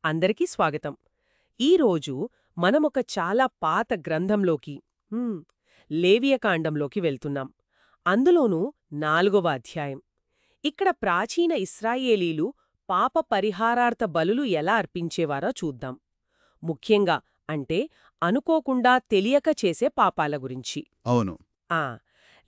అందరికీ స్వాగతం. ఈరోజు మనమొక చాలా పాత గ్రంథంలోకి లేవియకాండంలోకి వెళ్తున్నాం. అందులోనూ 4వ అధ్యాయం. ఇక్కడ ప్రాచీన ఇశ్రాయేలీలు పాప పరిహారార్థ బలులు ఎలా అర్పించేవారో చూద్దాం. ముఖ్యంగా అంటే అనుకోకుండా తెలియక చేసే పాపాల గురించి. అవును. ఆ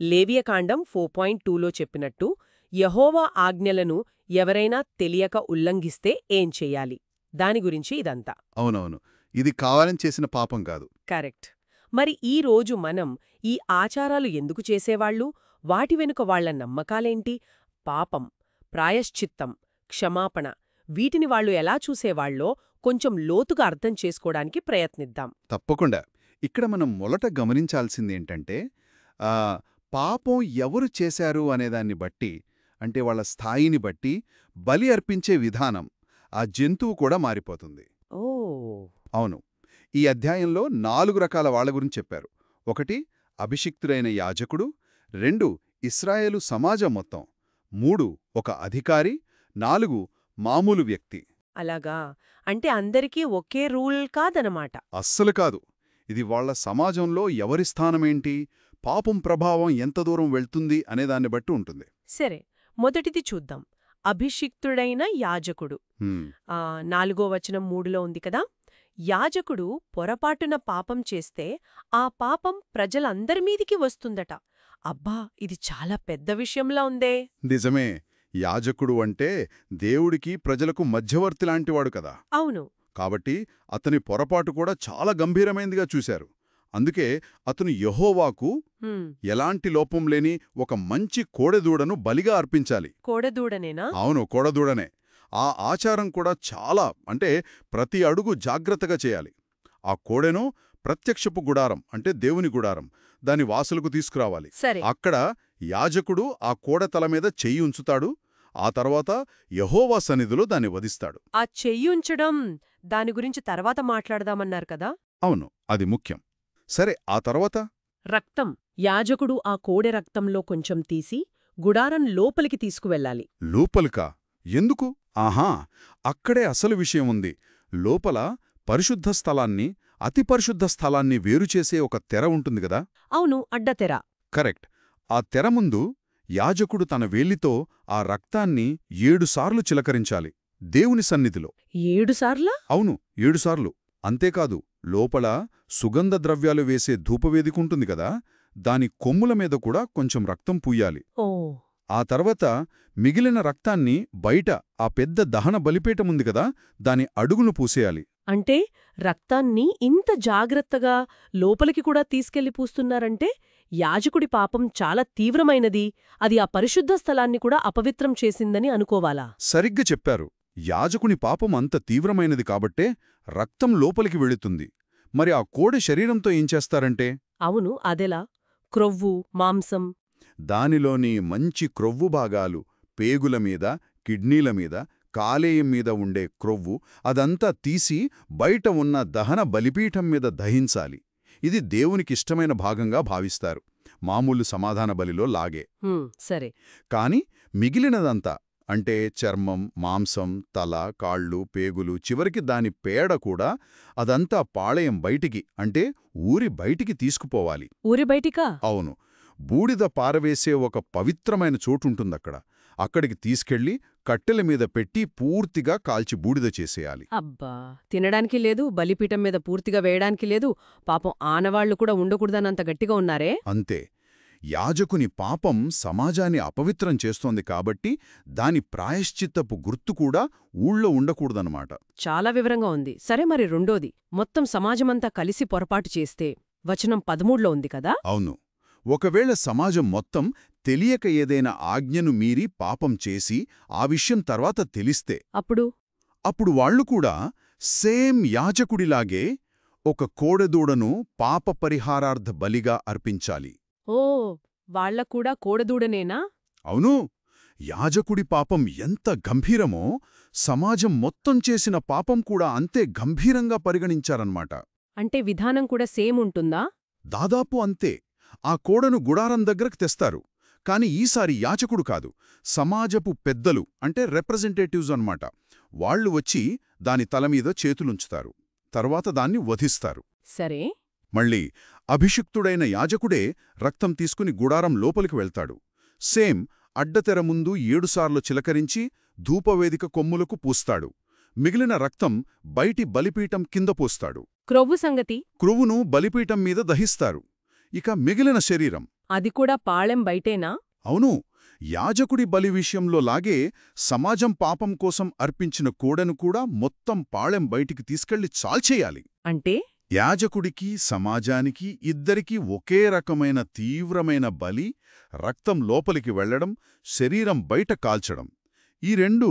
లేవియకాండం 4.2లో చెప్పినట్టు యెహోవా ఆజ్ఞలను ఎవరైనా తెలియక ఉల్లంఘిస్తే ఏం చెయ్యాలి, దాని గురించి ఇదంతా. అవునవును. ఇది కావాలని చేసిన పాపం కాదు. కరెక్ట్. మరి ఈ రోజు మనం ఈ ఆచారాలు ఎందుకు చేసేవాళ్ళు, వాటి వెనుక వాళ్ల నమ్మకాలేంటి, పాపం, ప్రాయశ్చిత్తం, క్షమాపణ, వీటిని వాళ్ళు ఎలా చూసేవాళ్ళో కొంచెం లోతుగా అర్థం చేసుకోవడానికి ప్రయత్నిద్దాం. తప్పకుండా. ఇక్కడ మనం మొదట గమనించాల్సిందేంటంటే పాపం ఎవరు చేశారు అనేదాన్ని బట్టి, అంటే వాళ్ళ స్థాయిని బట్టి బలి అర్పించే విధానం, ఆ జంతువు కూడా మారిపోతుంది. ఓ అవును. ఈ అధ్యాయంలో 4 రకాల వాళ్ల గురించి చెప్పారు. 1 అభిషిక్తుడైన యాజకుడు, 2 ఇశ్రాయేలు సమాజం మొత్తం, 3 ఒక అధికారి, 4 మామూలు వ్యక్తి. అలాగా, అంటే అందరికీ ఒకే రూల్ కాదనమాట. అస్సలు కాదు. ఇది వాళ్ల సమాజంలో ఎవరి స్థానమేంటి, పాపం ప్రభావం ఎంత దూరం వెళ్తుంది అనేదాన్ని బట్టి ఉంటుంది. సరే, మొదటిది చూద్దాం. అభిషిక్తుడైన యాజకుడు. 4వ వచనం 3లో ఉంది కదా. యాజకుడు పొరపాటున పాపం చేస్తే ఆ పాపం ప్రజలందరిమీదికి వస్తుందట. అబ్బా, ఇది చాలా పెద్ద విషయంలా ఉందే. నిజమే. యాజకుడు అంటే దేవుడికి ప్రజలకు మధ్యవర్తిలాంటివాడు కదా. అవును. కాబట్టి అతని పొరపాటు కూడా చాలా గంభీరమైందిగా చూశారు. అందుకే అతను యెహోవాకు ఎలాంటి లోపం లేని ఒక మంచి కోడెదూడను బలిగా అర్పించాలి. కోడెదూడనేనా? అవును, కోడెదూడనే. ఆ ఆచారం కూడా చాలా, అంటే ప్రతి అడుగు జాగ్రత్తగా చేయాలి. ఆ కోడెను ప్రత్యక్షపు గుడారం, అంటే దేవుని గుడారం, దాని వాసులకు తీసుకురావాలి. అక్కడ యాజకుడు ఆ కోడె తల మీద చెయ్యి ఉంచుతాడు. ఆ తర్వాత యెహోవా సన్నిధిలో దాన్ని వధిస్తాడు. ఆ చెయ్యి ఉంచడం, దాని గురించి తర్వాత మాట్లాడదామన్నారు కదా. అవును, అది ముఖ్యం. సరే, ఆ తర్వాత రక్తం. యాజకుడు ఆ కోడె రక్తంలో కొంచెం తీసి గుడారం లోపలికి తీసుకువెళ్ళాలి. లోపలికా? ఎందుకు? ఆహా, అక్కడే అసలు విషయం ఉంది. లోపల పరిశుద్ధ స్థలాన్ని, అతి పరిశుద్ధ స్థలాన్ని వేరుచేసే ఒక తెర ఉంటుంది గదా. అవును, అడ్డతెర. కరెక్ట్. ఆ తెర ముందు యాజకుడు తన వేలితో ఆ రక్తాన్ని 7 సార్లు చిలకరించాలి దేవుని సన్నిధిలో. 7 సార్లా? అవును, 7 సార్లు. అంతేకాదు, లోపల సుగంధ ద్రవ్యాలు వేసే ధూపవేదికుంటుంది కదా, దాని కొమ్ముల మీద కూడా కొంచెం రక్తం పూయాలి. ఆ తర్వాత మిగిలిన రక్తాన్ని బయట ఆ పెద్ద దహన బలిపీఠముంది కదా, దాని అడుగును పూసేయాలి. అంటే రక్తాన్ని ఇంత జాగ్రత్తగా లోపలికి కూడా తీసుకెళ్లి పూస్తున్నారంటే యాజకుడి పాపం చాలా తీవ్రమైనది, అది ఆ పరిశుద్ధ స్థలాన్ని కూడా అపవిత్రం చేసిందని అనుకోవాలా? సరిగ్గా చెప్పారు. యాజకుని పాపం అంత తీవ్రమైనది కాబట్టే రక్తం లోపలికి వెళుతుంది. మరి ఆ కోడె శరీరంతో ఏం చేస్తారంటే? అవును, అదెలా? క్రొవ్వు, మాంసం, దానిలోని మంచి క్రొవ్వు భాగాలు, పేగుల మీద, కిడ్నీల మీద, కాలేయం మీద ఉండే క్రొవ్వు, అదంతా తీసి బయట ఉన్న దహన బలిపీఠం మీద దహించాలి. ఇది దేవునికిష్టమైన భాగంగా భావిస్తారు, మామూలు సమాధాన బలిలో లాగే. సరే. కాని మిగిలినదంతా, అంటే చర్మం, మాంసం, తల, కాళ్ళు, పేగులు, చివరికి దాని పేడ కూడా, అదంతా పాళయం బయటికి, అంటే ఊరి బయటికి తీసుకుపోవాలి. ఊరి బయటికా? అవును. బూడిద పారవేసే ఒక పవిత్రమైన చోటుంటుందక్కడ. అక్కడికి తీసుకెళ్లి కట్టెల మీద పెట్టి పూర్తిగా కాల్చి బూడిద చేసేయాలి. అబ్బా, తినడానికి లేదు, బలిపీఠం మీద పూర్తిగా వేయడానికి లేదు. పాపం ఆనవాళ్లు కూడా ఉండకూడదనంత గట్టిగా ఉన్నారే. అంతే. యాజకుని పాపం సమాజాన్ని అపవిత్రం చేస్తోంది కాబట్టి దాని ప్రాయశ్చిత్తపు గుర్తు కూడా ఊళ్ళో ఉండకూడదన్నమాట. చాలా వివరంగా ఉంది. సరే, మరి రెండోది, మొత్తం సమాజమంతా కలిసి పొరపాటు చేస్తే, వచనం 13లో ఉంది కదా. అవును. ఒకవేళ సమాజం మొత్తం తెలియక ఏదైనా ఆజ్ఞను మీరి పాపం చేసి ఆ విషయం తర్వాత తెలిస్తే అప్పుడు వాళ్లు కూడా సేమ్ యాజకుడిలాగే ఒక కోడెదూడను పాప పరిహారార్థ బలిగా అర్పించాలి. ఓ, వాళ్లకూడా కోడెదూడనేనా? అవును. యాజకుడి పాపం ఎంత గంభీరమో సమాజం మొత్తం చేసిన పాపం కూడా అంతే గంభీరంగా పరిగణించారన్నమాట. అంటే విధానం కూడా సేమ్ ఉంటుందా? దాదాపు అంతే. ఆ కోడను గుడారం దగ్గరకు తెస్తారు. కాని ఈసారి యాచకుడు కాదు, సమాజపు పెద్దలు, అంటే రిప్రజెంటేటివ్స్ అన్నమాట. వాళ్లు వచ్చి దాని తలమీద చేతులుంచుతారు. తర్వాత దాన్ని వధిస్తారు. సరే. మళ్ళీ అభిషిక్తుడైన యాజకుడే రక్తం తీసుకుని గుడారం లోపలికి వెళ్తాడు. సేమ్ అడ్డతెర ముందు 7 సార్లు చిలకరించి ధూపవేదిక కొమ్ములకు పూస్తాడు. మిగిలిన రక్తం బయటి బలిపీఠం కింద పోస్తాడు. క్రొవ్వు సంగతి? క్రొవ్వును బలిపీఠం మీద దహిస్తారు. ఇక మిగిలిన శరీరం? అది కూడా పాళెం బయటేనా? అవును. యాజకుడి బలి విషయంలో లాగే సమాజం పాపం కోసం అర్పించిన కోడెను కూడా మొత్తం పాళెం బయటికి తీసుకెళ్లి చాల్చేయాలి. అంటే యాజకుడికి సమాజానికి ఇద్దరికీ ఒకే రకమైన తీవ్రమైన బలి, రక్తం లోపలికి వెళ్లడం, శరీరం బయట కాల్చడం. ఈ రెండూ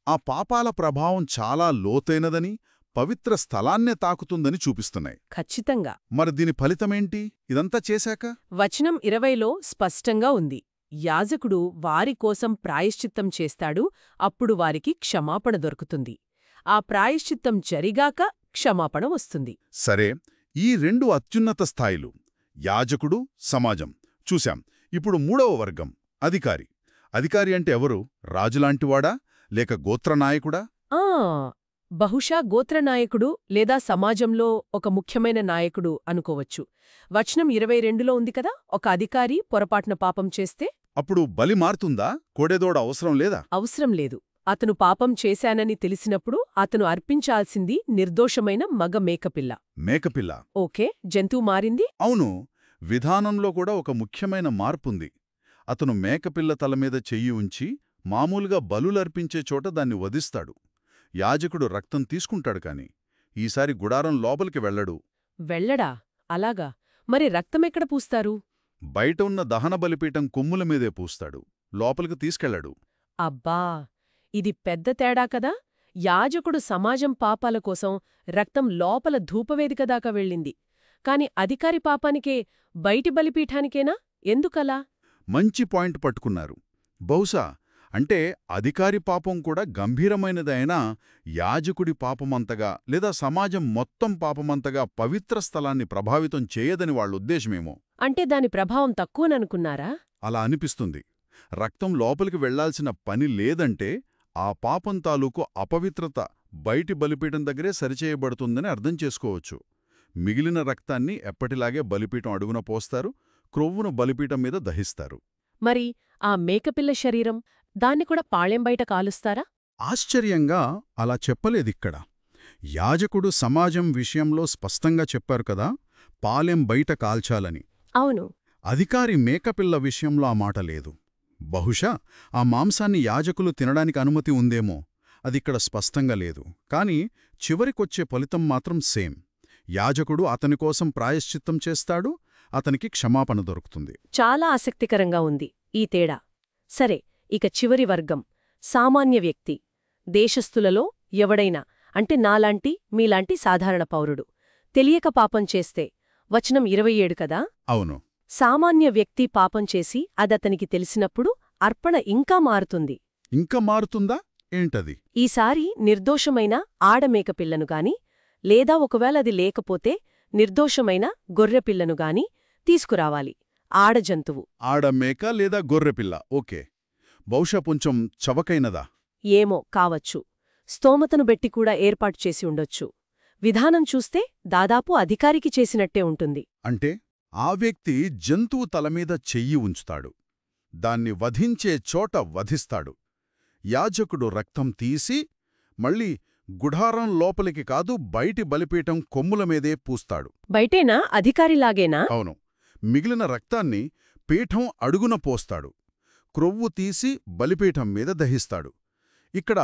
ఆ పాపాల ప్రభావం చాలా లోతైనదని, పవిత్ర స్థలాన్నే తాకుతుందని చూపిస్తున్నాయి. ఖచ్చితంగా. మరి దీని ఫలితమేంటి ఇదంతా చేశాక? వచనం 20లో స్పష్టంగా ఉంది. యాజకుడు వారి కోసం ప్రాయశ్చిత్తం చేస్తాడు, అప్పుడు వారికి క్షమాపణ దొరుకుతుంది. ఆ ప్రాయశ్చిత్తం జరిగాక క్షమాపణ వస్తుంది. సరే, ఈ 2 అత్యున్నత స్థాయిలు యాజకుడు, సమాజం చూశాం. ఇప్పుడు 3వ వర్గం అధికారి. అధికారి అంటే ఎవరు? రాజులాంటివాడా లేక గోత్రనాయకుడా? బహుశా గోత్రనాయకుడు లేదా సమాజంలో ఒక ముఖ్యమైన నాయకుడు అనుకోవచ్చు. వచనం 22లో ఉంది కదా, ఒక అధికారి పొరపాటున పాపం చేస్తే అప్పుడు బలి మారుతుందా? కోడెదోడ అవసరం లేదా? అవసరం లేదు. అతను పాపం చేశానని తెలిసినప్పుడు అతను అర్పించాల్సింది నిర్దోషమైన మగ మేకపిల్ల. మేకపిల్ల. ఓకే, జంతువు మారింది. అవును. విధానంలో కూడా ఒక ముఖ్యమైన మార్పుంది. అతను మేకపిల్ల తలమీద చెయ్యి ఉంచి మామూలుగా బలులర్పించే చోట దాన్ని వధిస్తాడు. యాజకుడు రక్తం తీసుకుంటాడు కాని ఈసారి గుడారం లోపలికి వెళ్లడు. వెళ్ళడా? అలాగా. మరి రక్తమెక్కడ పూస్తారు? బయట ఉన్న దహన బలిపీఠం కొమ్ముల మీదే పూస్తాడు. లోపలికి తీసుకెళ్లడు. అబ్బా, ఇది పెద్ద తేడా కదా. యాజకుడు సమాజం పాపాల కోసం రక్తం లోపల ధూపవేదిక దాకా వెళ్ళింది. కాని అధికారి పాపానికే బయటి బలిపీఠానికేనా? ఎందుకలా? మంచి పాయింట్ పట్టుకున్నారు. బహుశా అంటే అధికారి పాపం కూడా గంభీరమైనదైనా యాజకుడి పాపమంతగా లేదా సమాజం మొత్తం పాపమంతగా పవిత్ర స్థలాన్ని ప్రభావితం చేయదని వాళ్ళుద్దేశమేమో. అంటే దాని ప్రభావం తక్కువననుకున్నారా? అలా అనిపిస్తుంది. రక్తం లోపలికి వెళ్లాల్సిన పని లేదంటే ఆ పాపం తాలూకు అపవిత్రత బయటి బలిపీఠం దగ్గరే సరిచేయబడుతుందని అర్థం చేసుకోవచ్చు. మిగిలిన రక్తాన్ని ఎప్పటిలాగే బలిపీఠం అడుగున పోస్తారు, క్రొవ్వును బలిపీఠం మీద దహిస్తారు. మరి ఆ మేకపిల్ల శరీరం, దాన్ని కూడా పాళెం బయట కాలుస్తారా? ఆశ్చర్యంగా అలా చెప్పలేదిక్కడ. యాజకుడు సమాజం విషయంలో స్పష్టంగా చెప్పారు కదా, పాలెం బయట కాల్చాలని. అవును. అధికారి మేకపిల్ల విషయంలో ఆ మాట లేదు. బహుశా ఆ మాంసాన్ని యాజకులు తినడానికి అనుమతి ఉందేమో, అదిక్కడ స్పష్టంగా లేదు. కాని చివరికొచ్చే ఫలితం మాత్రం సేమ్. యాజకుడు అతని కోసం ప్రాయశ్చిత్తం చేస్తాడు, అతనికి క్షమాపణ దొరుకుతుంది. చాలా ఆసక్తికరంగా ఉంది ఈ తేడా. సరే, ఇక చివరి వర్గం సామాన్య వ్యక్తి. దేశస్థులలో ఎవడైనా, అంటే నాలాంటి మీలాంటి సాధారణ పౌరుడు తెలియక పాపం చేస్తే, వచనం 27 కదా. అవును. సామాన్య వ్యక్తి పాపం చేసి అదతనికి తెలిసినప్పుడు అర్పణ ఇంకా మారుతుంది. ఇంకా మారుతుందా? ఏంటది? ఈసారి నిర్దోషమైన ఆడమేకపిల్లను గాని, లేదా ఒకవేళ అది లేకపోతే నిర్దోషమైన గొర్రెపిల్లను గాని తీసుకురావాలి. ఆడజంతువు. ఆడమేక లేదా గొర్రెపిల్ల. ఓకే. బహుశా కొంచెం చవకైనదా? ఏమో కావచ్చు. స్తోమతను బెట్టి కూడా ఏర్పాటు చేసి ఉండొచ్చు. విధానం చూస్తే దాదాపు అధికారికి చేసినట్టే ఉంటుంది. అంటే ఆ వ్యక్తి జంతువు తలమీద చెయ్యి ఉంచుతాడు, దాన్ని వధించే చోట వధిస్తాడు. యాజకుడు రక్తం తీసి మళ్ళీ గుడారం లోపలికి కాదు, బయటి బలిపీఠం కొమ్ముల మీదే పూస్తాడు. బయటేనా? అధికారిలాగేనా? అవును. మిగిలిన రక్తాన్ని పీఠం అడుగున పోస్తాడు. క్రొవ్వు తీసి బలిపీఠం మీద దహిస్తాడు. ఇక్కడ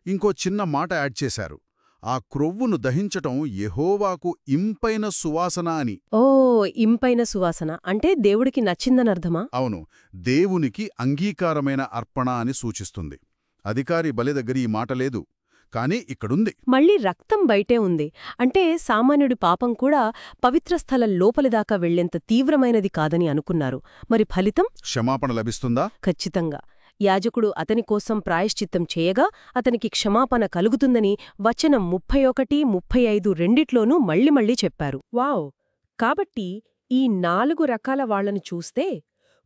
ఇంకో చిన్న మాట యాడ్ చేశారు. ఆ క్రొవ్వును దహించటం యెహోవాకు ఇంపైన సువాసన అని. ఓ, ఇంపైన సువాసన అంటే దేవుడికి నచ్చిందనర్థమా? అవును, దేవునికి అంగీకారమైన అర్పణ అని సూచిస్తుంది. అధికారి బలి దగ్గర ఈ మాట లేదు, కానీ ఇక్కడుంది. మళ్ళీ రక్తం బయటే ఉంది. అంటే సామాన్యుడి పాపం కూడా పవిత్ర స్థలం లోపలిదాకా వెళ్లేంత తీవ్రమైనది కాదని అనుకున్నారు. మరి ఫలితం? క్షమాపణ లభిస్తుందా? ఖచ్చితంగా. యాజకుడు అతని కోసం ప్రాయశ్చిత్తం చేయగా అతనికి క్షమాపణ కలుగుతుందని వచనం 31, 35 రెండిట్లోనూ మళ్ళీ చెప్పారు. వావ్! కాబట్టి ఈ 4 రకాల వాళ్లను చూస్తే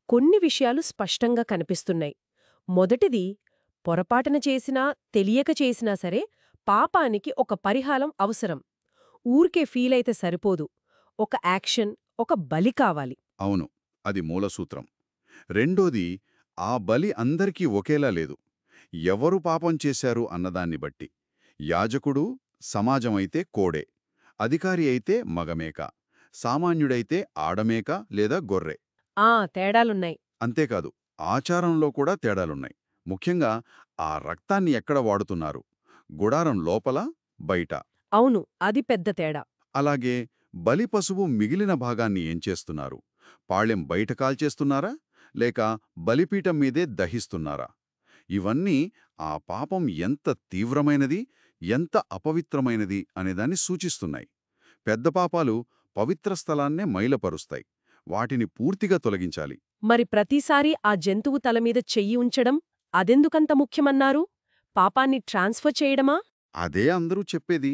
కొన్ని విషయాలు స్పష్టంగా కనిపిస్తున్నాయి. మొదటిది, పొరపాటున చేసినా తెలియక చేసినా సరే పాపానికి ఒక పరిహారం అవసరం. ఊరికే ఫీలైతే సరిపోదు. ఒక యాక్షన్, ఒక బలి కావాలి. అవును, అది మూలసూత్రం. రెండోది, ఆ బలి అందరికీ ఒకేలా లేదు. ఎవరు పాపం చేశారు అన్నదాన్ని బట్టి. యాజకుడు, సమాజమైతే కోడే, అధికారి అయితే మగమేక, సామాన్యుడైతే ఆడమేక లేదా గొర్రె. తేడాలున్నాయి. అంతేకాదు, ఆచారంలో కూడా తేడాలున్నాయి. ముఖ్యంగా ఆ రక్తాన్ని ఎక్కడ వాడుతున్నారు, గుడారం లోపల, బయట. అవును, అది పెద్ద తేడా. అలాగే బలి పశువు మిగిలిన భాగాన్ని ఏం చేస్తున్నారు, పాళెం బయట కాల్చేస్తున్నారా లేక బలిపీఠం మీదే దహిస్తున్నారా? ఇవన్నీ ఆ పాపం ఎంత తీవ్రమైనది, ఎంత అపవిత్రమైనది అనేదాన్ని సూచిస్తున్నాయి. పెద్ద పాపాలు పవిత్ర స్థలాన్నే మైలపరుస్తాయి. వాటిని పూర్తిగా తొలగించాలి. మరి ప్రతిసారీ ఆ జంతువు తలమీద చెయ్యి ఉంచడం అదెందుకంత ముఖ్యమన్నారు? పాపాన్ని ట్రాన్స్ఫర్ చేయడమా? అదే అందరూ చెప్పేది.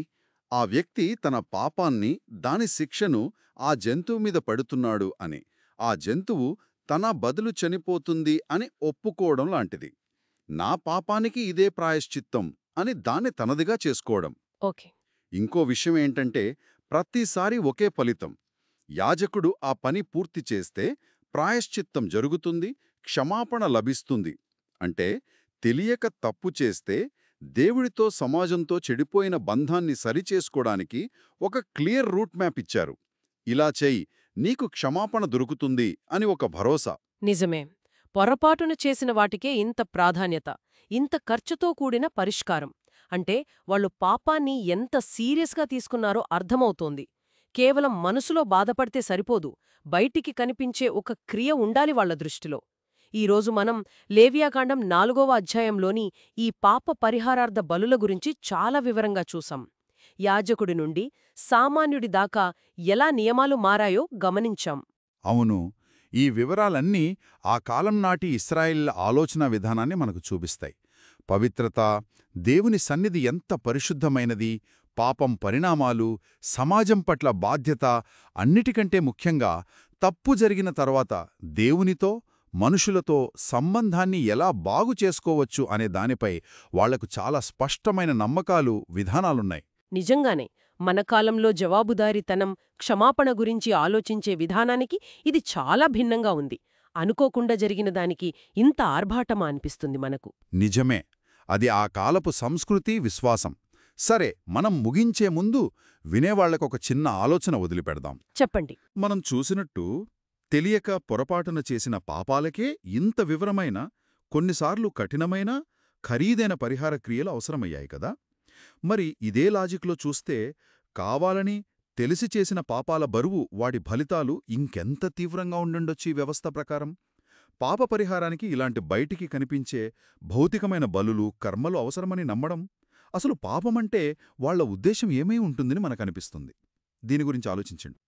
ఆ వ్యక్తి తన పాపాన్ని, దాని శిక్షను ఆ జంతువు మీద పడుతున్నాడు అని, ఆ జంతువు తన బదులు చనిపోతుంది అని ఒప్పుకోవడం లాంటిది. నా పాపానికి ఇదే ప్రాయశ్చిత్తం అని దాన్ని తనదిగా చేసుకోవడం. ఓకే. ఇంకో విషయం ఏంటంటే, ప్రతిసారి ఒకే ఫలితం. యాజకుడు ఆ పని పూర్తి చేస్తే ప్రాయశ్చిత్తం జరుగుతుంది, క్షమాపణ లభిస్తుంది. అంటే తెలియక తప్పు చేస్తే దేవుడితో, సమాజంతో చెడిపోయిన బంధాన్ని సరిచేసుకోవడానికి ఒక క్లియర్ రూట్ మ్యాప్ ఇచ్చారు. ఇలా చెయ్యి, నీకు క్షమాపణ దొరుకుతుంది అని ఒక భరోసా. నిజమే. పొరపాటున చేసిన వాటికే ఇంత ప్రాధాన్యత, ఇంత ఖర్చుతో కూడిన పరిష్కారం. అంటే వాళ్ళు పాపాన్ని ఎంత సీరియస్గా తీసుకున్నారో అర్థమవుతోంది. కేవలం మనసులో బాధపడితే సరిపోదు, బయటికి కనిపించే ఒక క్రియ ఉండాలి వాళ్ల దృష్టిలో. ఈరోజు మనం లేవియాకాండం 4వ అధ్యాయంలోని ఈ పాప పరిహారార్థ బలుల గురించి చాలా వివరంగా చూసాం. యాజకుడి నుండి సామాన్యుడి దాకా ఎలా నియమాలు మారాయో గమనించాం. అవును, ఈ వివరాలన్నీ ఆ కాలం నాటి ఇశ్రాయేళ్ల ఆలోచనా విధానాన్ని మనకు చూపిస్తాయి. పవిత్రత, దేవుని సన్నిధి ఎంత పరిశుద్ధమైనది, పాపం పరిణామాలు, సమాజం పట్ల బాధ్యత, అన్నిటికంటే ముఖ్యంగా తప్పు జరిగిన తర్వాత దేవునితో, మనుషులతో సంబంధాన్ని ఎలా బాగు చేసుకోవచ్చు అనే దానిపై వాళ్లకు చాలా స్పష్టమైన నమ్మకాలు, విధానాలున్నాయి. నిజంగానే మన కాలంలో జవాబుదారీతనం, క్షమాపణ గురించి ఆలోచించే విధానానికి ఇది చాలా భిన్నంగా ఉంది. అనుకోకుండా జరిగిన దానికి ఇంత ఆర్భాటమా అనిపిస్తుంది మనకు. నిజమే, అది ఆ కాలపు సంస్కృతి, విశ్వాసం. సరే, మనం ముగించే ముందు వినేవాళ్లకొక చిన్న ఆలోచన వదిలిపెడదాం. చెప్పండి. మనం చూసినట్టు తెలియక పొరపాటున చేసిన పాపాలకే ఇంత వివరమైన, కొన్నిసార్లు కఠినమైన, ఖరీదైన పరిహార క్రియలు అవసరమయ్యాయి కదా. మరి ఇదే లాజిక్లో చూస్తే కావాలని తెలిసి చేసిన పాపాల బరువు, వాటి ఫలితాలు ఇంకెంత తీవ్రంగా ఉండుండొచ్చు ఈ వ్యవస్థ ప్రకారం. పాప పరిహారానికి ఇలాంటి బయటికి కనిపించే భౌతికమైన బలులు, కర్మలు అవసరమని నమ్మడం, అసలు పాపమంటే వాళ్ల ఉద్దేశం ఏమై ఉంటుందని మనకనిపిస్తుంది. దీని గురించి ఆలోచించండి.